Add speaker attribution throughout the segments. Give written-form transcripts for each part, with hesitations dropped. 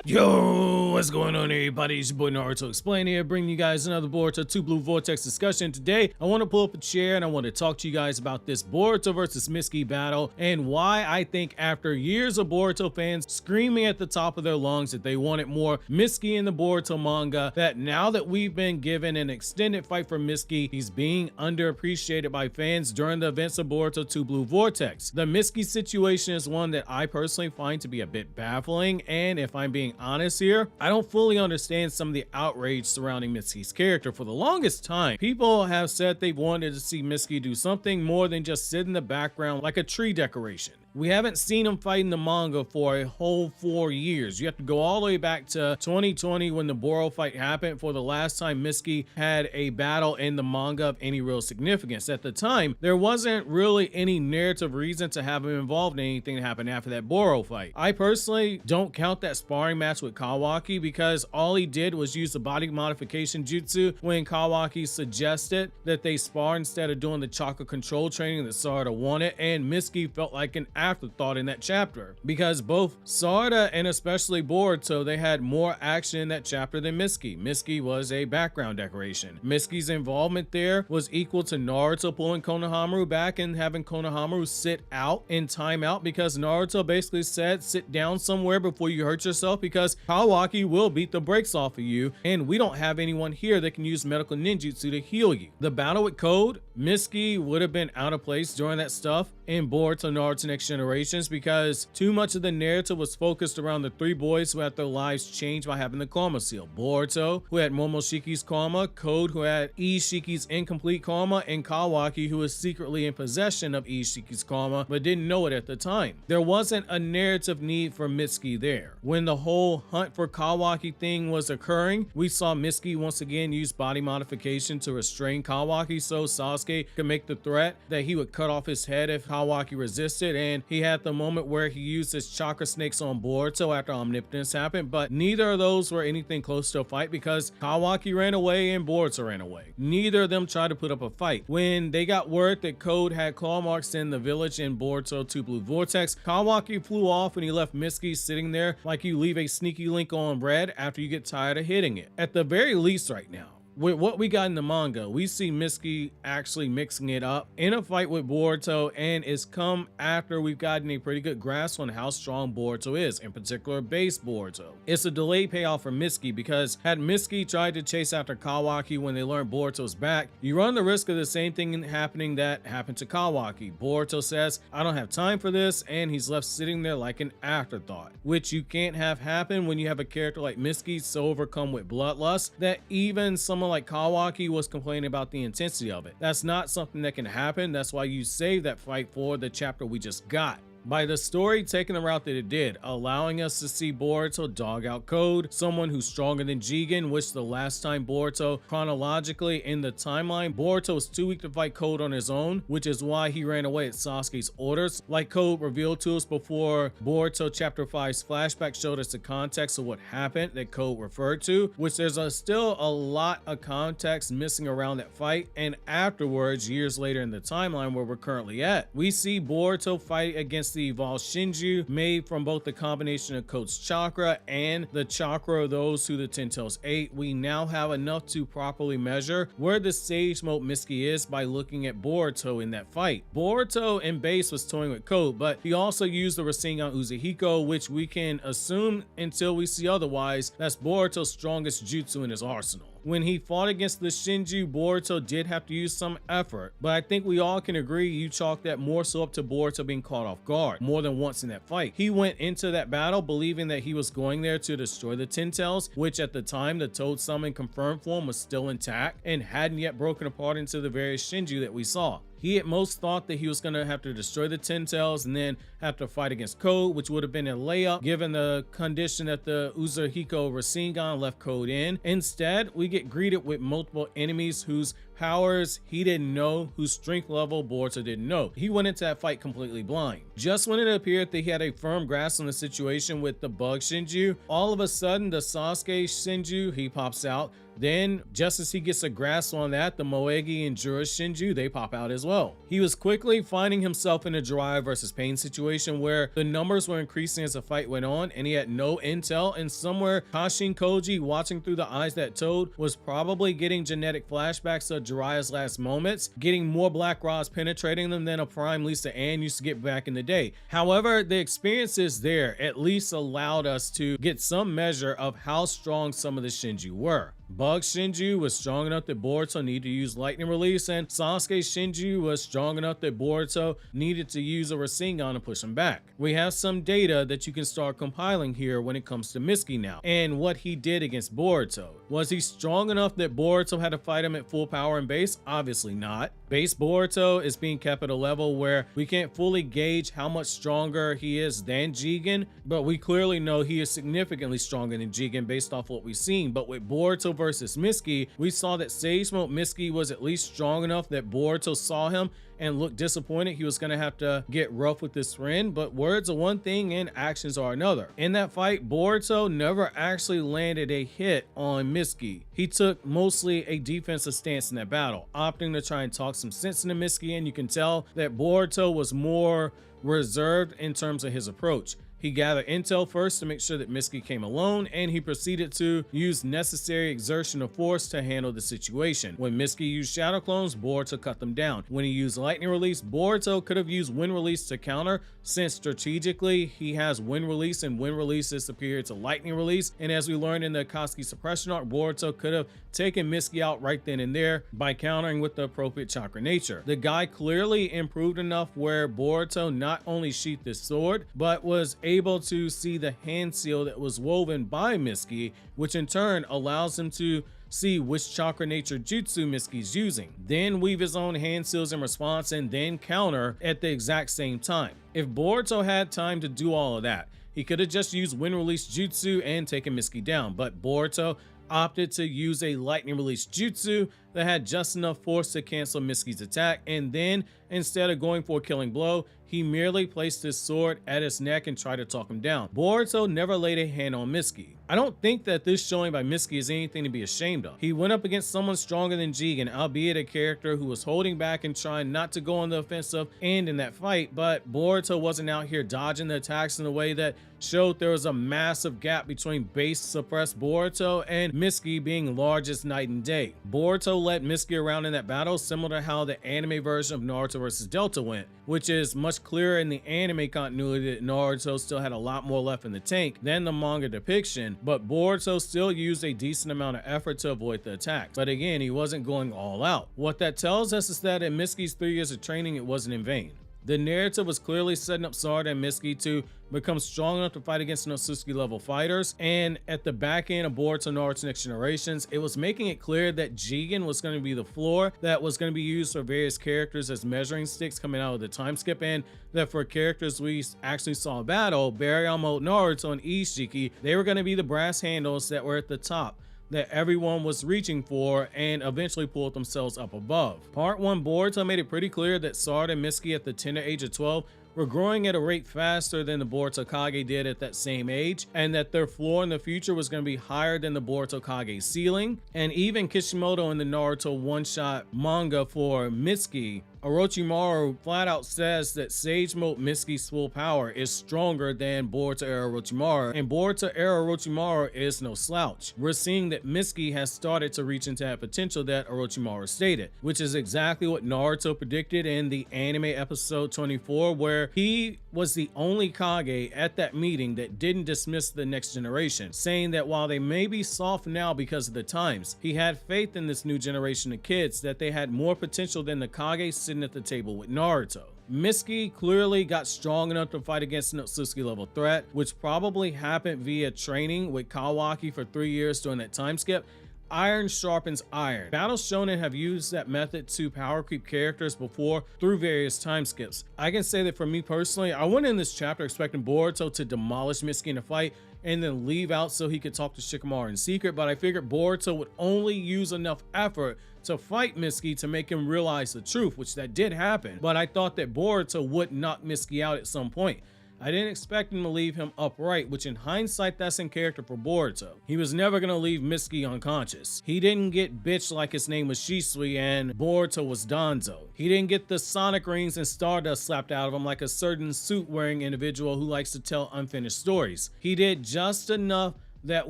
Speaker 1: Yo, what's going on everybody? It's your boy Naruto Explain here, bringing you guys another Boruto 2 Blue Vortex discussion. Today, I want to pull up a chair and I want to talk to you guys about this Boruto versus Mitsuki battle and why I think after years of Boruto fans screaming at the top of their lungs that they wanted more Mitsuki in the Boruto manga, that now that we've been given an extended fight for Mitsuki, he's being underappreciated by fans during the events of Boruto 2 Blue Vortex. The Mitsuki situation is one that I personally find to be a bit baffling, and if I'm being honest here, I don't fully understand some of the outrage surrounding Mitsuki's character. For the longest time, people have said they wanted to see Mitsuki do something more than just sit in the background like a tree decoration. We haven't seen him fight in the manga for a whole 4 years. You have to go all the way back to 2020 when the Boro fight happened for the last time Mitsuki had a battle in the manga of any real significance. At the time, there wasn't really any narrative reason to have him involved in anything that happened after that Boro fight. I personally don't count that sparring match with Kawaki because all he did was use the body modification jutsu when Kawaki suggested that they spar instead of doing the chakra control training that Sarada wanted, and Mitsuki felt like an afterthought in that chapter because both Sarada and especially Boruto, they had more action in that chapter than Mitsuki. Mitsuki was a background decoration. Mitsuki's involvement there was equal to Naruto pulling Konohamaru back and having Konohamaru sit out in timeout because Naruto basically said sit down somewhere before you hurt yourself because Kawaki will beat the brakes off of you and we don't have anyone here that can use medical ninjutsu to heal you. The battle with Code, Mitsuki would have been out of place during that stuff in Boruto Naruto Next Generations because too much of the narrative was focused around the three boys who had their lives changed by having the karma seal. Boruto, who had Momoshiki's karma, Code, who had Ishiki's incomplete karma, and Kawaki, who was secretly in possession of Ishiki's karma but didn't know it at the time. There wasn't a narrative need for Mitsuki there. When the whole hunt for Kawaki thing was occurring, we saw Mitsuki once again use body modification to restrain Kawaki so Sasuke could make the threat that he would cut off his head if Kawaki resisted, and he had the moment where he used his chakra snakes on Boruto after omnipotence happened, but neither of those were anything close to a fight because Kawaki ran away and Boruto ran away. Neither of them tried to put up a fight. When they got word that Code had claw marks in the village in Boruto 2 Blue Vortex, Kawaki flew off and he left Mitsuki sitting there like you leave a sneaky link on bread after you get tired of hitting it. At the very least right now, with what we got in the manga, we see Mitsuki actually mixing it up in a fight with Boruto, and it's come after we've gotten a pretty good grasp on how strong Boruto is, in particular base Boruto. It's a delayed payoff for Mitsuki because had Mitsuki tried to chase after Kawaki when they learned Boruto's back, you run the risk of the same thing happening that happened to Kawaki. Boruto says, I don't have time for this, and he's left sitting there like an afterthought, which you can't have happen when you have a character like Mitsuki so overcome with bloodlust that even someone like Kawaki was complaining about the intensity of it. That's not something that can happen. That's why you save that fight for the chapter we just got. By the story taking the route that it did, allowing us to see Boruto dog out Code, someone who's stronger than Jigen, which the last time Boruto, chronologically in the timeline, Boruto was too weak to fight Code on his own, which is why he ran away at Sasuke's orders. Like Code revealed to us before Boruto chapter 5's flashback showed us the context of what happened that Code referred to, which there's still a lot of context missing around that fight, and afterwards, years later in the timeline where we're currently at, we see Boruto fight against the evolved shinju made from both the combination of Code's chakra and the chakra of those who the Ten Tails ate. We now have enough to properly measure where the Sage Mode Mitsuki is by looking at Boruto in that fight. Boruto in base was toying with Code, but he also used the Rasengan Uzehiko, which we can assume until we see otherwise, that's Boruto's strongest jutsu in his arsenal. When he fought against the Shinju, Boruto did have to use some effort, but I think we all can agree you chalk that more so up to Boruto being caught off guard more than once in that fight. He went into that battle believing that he was going there to destroy the Ten Tails, which at the time the Toad Summon confirmed form was still intact and hadn't yet broken apart into the various Shinju that we saw. He at most thought that he was going to have to destroy the Ten Tails and then have to fight against Code, which would have been a layup given the condition that the Uzehiko Rasengan left Code in. Instead, we get greeted with multiple enemies whose powers he didn't know, whose strength level Boruto didn't know. He went into that fight completely blind. Just when it appeared that he had a firm grasp on the situation with the bug Shinju, all of a sudden the Sasuke Shinju, he pops out. Then, just as he gets a grasp on that, the Moegi and Jura Shinju, they pop out as well. He was quickly finding himself in a Jiraiya versus Pain situation where the numbers were increasing as the fight went on, and he had no intel, and somewhere Kashin Koji, watching through the eyes that told, was probably getting genetic flashbacks of Jiraiya's last moments, getting more black rods penetrating them than a prime Lisa Ann used to get back in the day. However, the experiences there at least allowed us to get some measure of how strong some of the Shinju were. Bug Shinju was strong enough that Boruto needed to use lightning release, and Sasuke Shinju was strong enough that Boruto needed to use a Rasengan to push him back. We have some data that you can start compiling here when it comes to Mitsuki now, and what he did against Boruto. Was he strong enough that Boruto had to fight him at full power and base? Obviously not. Base Boruto is being kept at a level where we can't fully gauge how much stronger he is than Jigen, but we clearly know he is significantly stronger than Jigen based off what we've seen. But with Boruto versus Mitsuki, we saw that Sage Mode Mitsuki was at least strong enough that Boruto saw him and looked disappointed he was going to have to get rough with his friend, but words are one thing and actions are another. In that fight, Boruto never actually landed a hit on Mitsuki. He took mostly a defensive stance in that battle, opting to try and talk some sense into Mitsuki, and you can tell that Boruto was more reserved in terms of his approach. He gathered intel first to make sure that Mitsuki came alone, and he proceeded to use necessary exertion of force to handle the situation. When Mitsuki used shadow clones, Boruto cut them down. When he used lightning release, Boruto could have used wind release to counter, since strategically he has wind release and wind release is superior to lightning release. And as we learned in the Akatsuki suppression arc, Boruto could have taken Mitsuki out right then and there by countering with the appropriate chakra nature. The guy clearly improved enough where Boruto not only sheathed his sword, but was able to see the hand seal that was woven by Mitsuki, which in turn allows him to see which chakra nature jutsu Mitsuki's using, then weave his own hand seals in response, and then counter at the exact same time. If Boruto had time to do all of that, he could have just used wind release jutsu and taken Mitsuki down, but Boruto opted to use a lightning release jutsu that had just enough force to cancel Mitsuki's attack, and then instead of going for a killing blow, he merely placed his sword at his neck and tried to talk him down. Boruto never laid a hand on Mitsuki. I don't think that this showing by Mitsuki is anything to be ashamed of. He went up against someone stronger than Jigen, albeit a character who was holding back and trying not to go on the offensive and in that fight, but Boruto wasn't out here dodging the attacks in a way that showed there was a massive gap between base suppressed Boruto and Mitsuki being large as night and day. Boruto led Mitsuki around in that battle, similar to how the anime version of Naruto vs. Delta went, which is much clearer in the anime continuity that Naruto still had a lot more left in the tank than the manga depiction, but Boruto still used a decent amount of effort to avoid the attacks. But again, he wasn't going all out. What that tells us is that in Mitsuki's 3 years of training, it wasn't in vain. The narrative was clearly setting up Sarada and Mitsuki to become strong enough to fight against Inosuke level fighters, and at the back end of Boruto Naruto Next Generations, it was making it clear that Jigen was going to be the floor that was going to be used for various characters as measuring sticks coming out of the time skip, and that for characters we actually saw battle, Baryon Mode Naruto and Ishiki, they were going to be the brass handles that were at the top that everyone was reaching for and eventually pulled themselves up above. Part 1 Boruto made it pretty clear that Sarada and Mitsuki at the tender age of 12 were growing at a rate faster than the Boruto Kage did at that same age, and that their floor in the future was going to be higher than the Boruto Kage's ceiling. And even Kishimoto in the Naruto one-shot manga for Mitsuki, Orochimaru flat out says that Sage Mode Mitsuki's full power is stronger than Boruto era Orochimaru, and Boruto era Orochimaru is no slouch. We're seeing that Mitsuki has started to reach into that potential that Orochimaru stated, which is exactly what Naruto predicted in the anime episode 24, where he was the only Kage at that meeting that didn't dismiss the next generation, saying that while they may be soft now because of the times, he had faith in this new generation of kids that they had more potential than the Kage sitting at the table with Naruto. Mitsuki clearly got strong enough to fight against an Inosuke level threat, which probably happened via training with Kawaki for 3 years during that time skip. Iron sharpens iron. Battle Shonen have used that method to power creep characters before through various time skips. I can say that for me personally, I went in this chapter expecting Boruto to demolish Mitsuki in a fight and then leave out so he could talk to Shikamaru in secret, but I figured Boruto would only use enough effort to fight Mitsuki to make him realize the truth, which that did happen, but I thought that Boruto would knock Mitsuki out at some point. I didn't expect him to leave him upright, which in hindsight, that's in character for Boruto. He was never gonna leave Mitsuki unconscious. He didn't get bitched like his name was Shisui and Boruto was Danzo. He didn't get the sonic rings and stardust slapped out of him like a certain suit-wearing individual who likes to tell unfinished stories. He did just enough that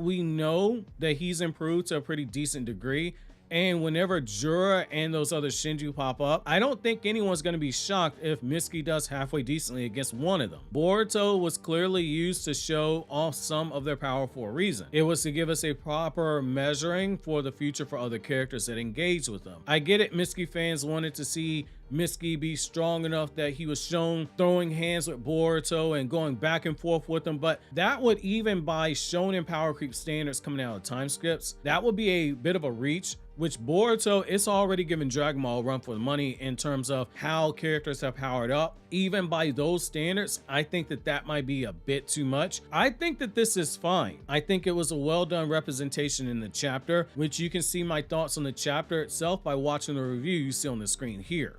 Speaker 1: we know that he's improved to a pretty decent degree. And whenever Jura and those other Shinju pop up, I don't think anyone's going to be shocked if Mitsuki does halfway decently against one of them. Boruto was clearly used to show off some of their power for a reason. It was to give us a proper measuring for the future for other characters that engage with them. I get it, Mitsuki fans wanted to see Mitsuki be strong enough that he was shown throwing hands with Boruto and going back and forth with him, but that would, even by shonen power creep standards coming out of time scripts, that would be a bit of a reach, which Boruto is already giving Dragon Ball a run for the money in terms of how characters have powered up. Even by those standards, I think that that might be a bit too much. I think that this is fine. I think it was a well done representation in the chapter, which you can see my thoughts on the chapter itself by watching the review you see on the screen here.